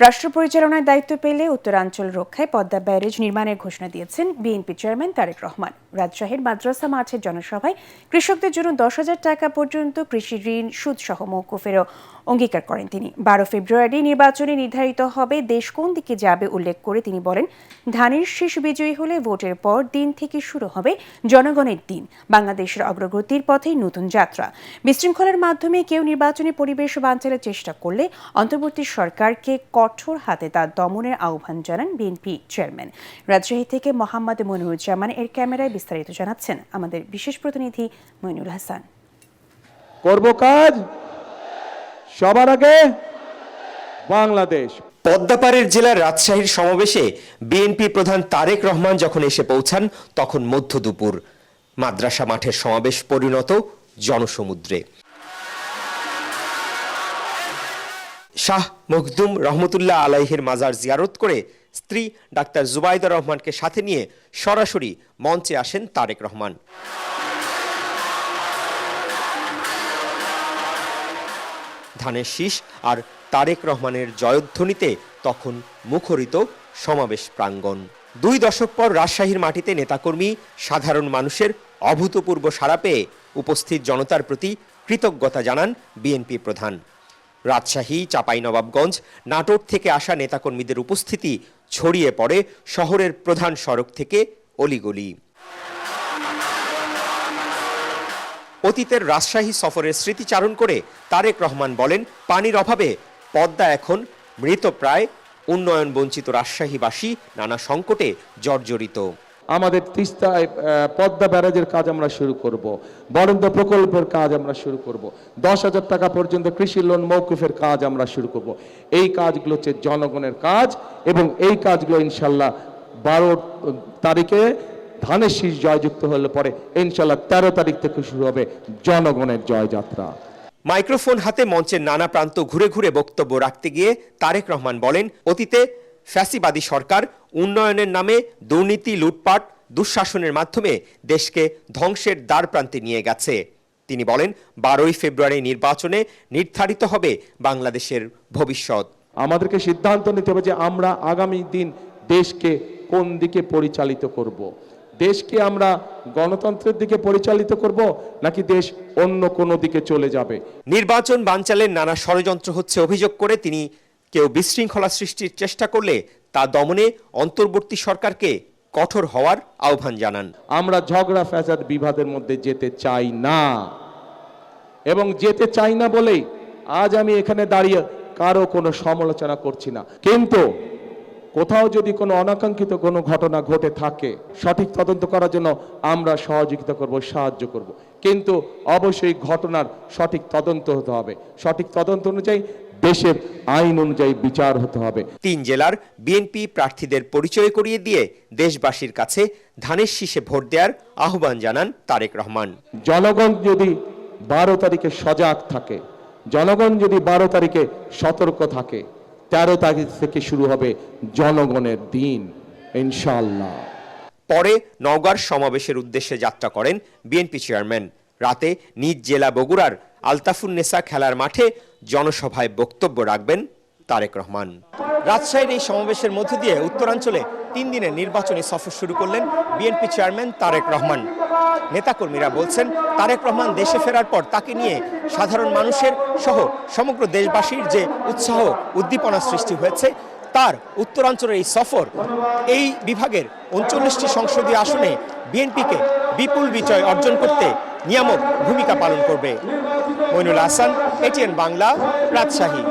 রাষ্ট্র পরিচালনার দায়িত্ব পেলে উত্তরাঞ্চল রক্ষায় পদ্মা ব্যারেজ নির্মাণের ঘোষণা দিয়েছেন বিএনপি চেয়ারম্যান তারেক রহমান। রাজশাহীর মাদ্রাসা মাঠের জনসভায় কৃষকদের জন্য 10,000 টাকা পর্যন্ত কৃষি ঋণ সুদসহ মওকুফেরও অঙ্গীকার করেন তিনি। 12 ফেব্রুয়ারি নির্বাচনে নির্ধারিত হবে দেশ কোন দিকে যাবে উল্লেখ করে তিনি বলেন, ধানের শীষ বিজয়ী হলে ভোটের পর দিন থেকে শুরু হবে জনগণের দিন, বাংলাদেশের অগ্রগতির পথে নতুন যাত্রা। বিশৃঙ্খলার মাধ্যমে কেউ নির্বাচনী পরিবেশ বানচালের চেষ্টা করলে অন্তর্বর্তী সরকারকে কঠোর হাতে তা দমনের আহ্বান জানান বিএনপি চেয়ারম্যান। রাজশাহী থেকে মোহাম্মদ মনিরুজ্জামান এর ক্যামেরায় বিস্তারিত জানাচ্ছেন আমাদের বিশেষ প্রতিনিধি মইনুল হাসান। করব কাজ সবার আগে বাংলাদেশ। পদ্মাপাড়ের জেলার রাজশাহীর সমাবেশে বিএনপি প্রধান তারেক রহমান যখন এসে পৌঁছান তখন মধ্য দুপুর। মাদ্রাসা মাঠের সমাবেশ পরিণত জনসমুদ্রে। শাহ মখদুম রহমতুল্লাহ আলাইহির মাজার জিয়ারত করে স্ত্রী ডাক্তার জুবাইদা রহমানকে সাথে নিয়ে সরাসরি মঞ্চে আসেন তারেক রহমান। ধানের শীষ আর তারেক রহমানের জয়ধ্বনিতে তখন মুখরিত সমাবেশ প্রাঙ্গণ। 2 দশক পর রাজশাহীর মাটিতে নেতাকর্মী সাধারণ মানুষের অভূতপূর্ব সাড়া পেয়ে উপস্থিত জনতার প্রতি কৃতজ্ঞতা জানান বিএনপি প্রধান। রাজশাহী, চাঁপাইনবাবগঞ্জ, নাটোর থেকে আসা নেতাকর্মীদের উপস্থিতি ছড়িয়ে পড়ে শহরের প্রধান সড়ক থেকে অলিগলি। অতীতের রাজশাহী সফরের স্মৃতিচারণ করে তারেক রহমান বলেন, পানির অভাবে পদ্মা এখন মৃতপ্রায়, উন্নয়ন বঞ্চিত রাজশাহীবাসী নানা সংকটে জর্জরিত। আমাদের তিস্তায় পদ্মা ব্যারাজের কাজ আমরা শুরু করব, বরেন্দ্র প্রকল্পের কাজ আমরা শুরু করব, 10,000 টাকা পর্যন্ত কৃষি লোন মওকুফের কাজ আমরা শুরু করব। এই কাজগুলো হচ্ছে জনগণের কাজ এবং এই কাজগুলো ইনশাল্লাহ 12 তারিখে ধানের শীষ জয়যুক্ত হলে পরে ইনশাল্লাহ 13 তারিখ থেকে শুরু হবে জনগণের জয়যাত্রা। মাইক্রোফোন হাতে মঞ্চের নানা প্রান্ত ঘুরে ঘুরে বক্তব্য রাখতে গিয়ে তারেক রহমান বলেন, অতীতে ফ্যাসিবাদী সরকার উন্নয়নের নামে দুর্নীতি, লুটপাট, দুঃশাসনের মাধ্যমে দেশকে ধ্বংসের দ্বার প্রান্তে নিয়ে গেছে। তিনি বলেন, 12 ফেব্রুয়ারি নির্বাচনে নির্ধারিত হবে বাংলাদেশের ভবিষ্যৎ। আমাদেরকে সিদ্ধান্ত নিতে হবে যে আমরা আগামী দিন দেশকে কোন দিকে পরিচালিত করব। দেশকে আমরা গণতন্ত্রের দিকে পরিচালিত করব নাকি দেশ অন্য কোনো দিকে চলে যাবে। নির্বাচন বানচালের নানা ষড়যন্ত্র হচ্ছে অভিযোগ করে তিনি কেউ বিশৃঙ্খলা সৃষ্টির চেষ্টা করলে তা দমনে অন্তর্বর্তী সরকারকে কঠোর হওয়ার আহ্বান জানান। আমরা ঝগড়া ফ্যাসাদ বিবাদের মধ্যে যেতে চাই না এবং যেতে চাই না বলেই আজ আমি এখানে দাঁড়িয়ে কারো কোনো সমালোচনা করছি না। কিন্তু কোথাও যদি কোনো অনাকাঙ্ক্ষিত কোনো ঘটনা ঘটে থাকে সঠিক তদন্ত করার জন্য আমরা সহযোগিতা করব, সাহায্য করব, কিন্তু অবশ্যই ঘটনার সঠিক তদন্ত হতে হবে। সঠিক তদন্ত অনুযায়ী দেশের আইন অনুযায়ী বিচার হতে হবে। 3 জেলার বিএনপি প্রার্থীদের পরিচয় করিয়ে দিয়ে দেশবাসীর কাছে ধানের শীষে ভোট দেওয়ার আহ্বান জানান তারেক রহমান। জনগণ যদি 12 তারিখে সজাগ থাকে, জনগণ যদি 12 তারিখে সতর্ক থাকে, 13 তারিখ থেকে শুরু হবে জনগণের দিন ইনশাআল্লাহ। পরে নওগাঁর সমাবেশের উদ্দেশ্যে যাত্রা করেন বিএনপি চেয়ারম্যান। রাতে নিজ জেলা বগুড়ার আলতাফুন্নেসা খেলার মাঠে জনসভায় বক্তব্য রাখবেন তারেক রহমান। রাজশাহীর এই সমাবেশের মধ্য দিয়ে উত্তরাঞ্চলে 3 দিনের নির্বাচনী সফর শুরু করলেন বিএনপি চেয়ারম্যান তারেক রহমান। নেতাকর্মীরা বলছেন, তারেক রহমান দেশে ফেরার পর তাকে নিয়ে সাধারণ মানুষের সহ সমগ্র দেশবাসীর যে উৎসাহ উদ্দীপনা সৃষ্টি হয়েছে, তার উত্তরাঞ্চলের এই সফর এই বিভাগের 39টি সংসদীয় আসনে বিএনপিকে বিপুল বিজয় অর্জন করতে নিয়ামক ভূমিকা পালন করবে। মইনুল হাসান, এটিএন বাংলা, রাজশাহী।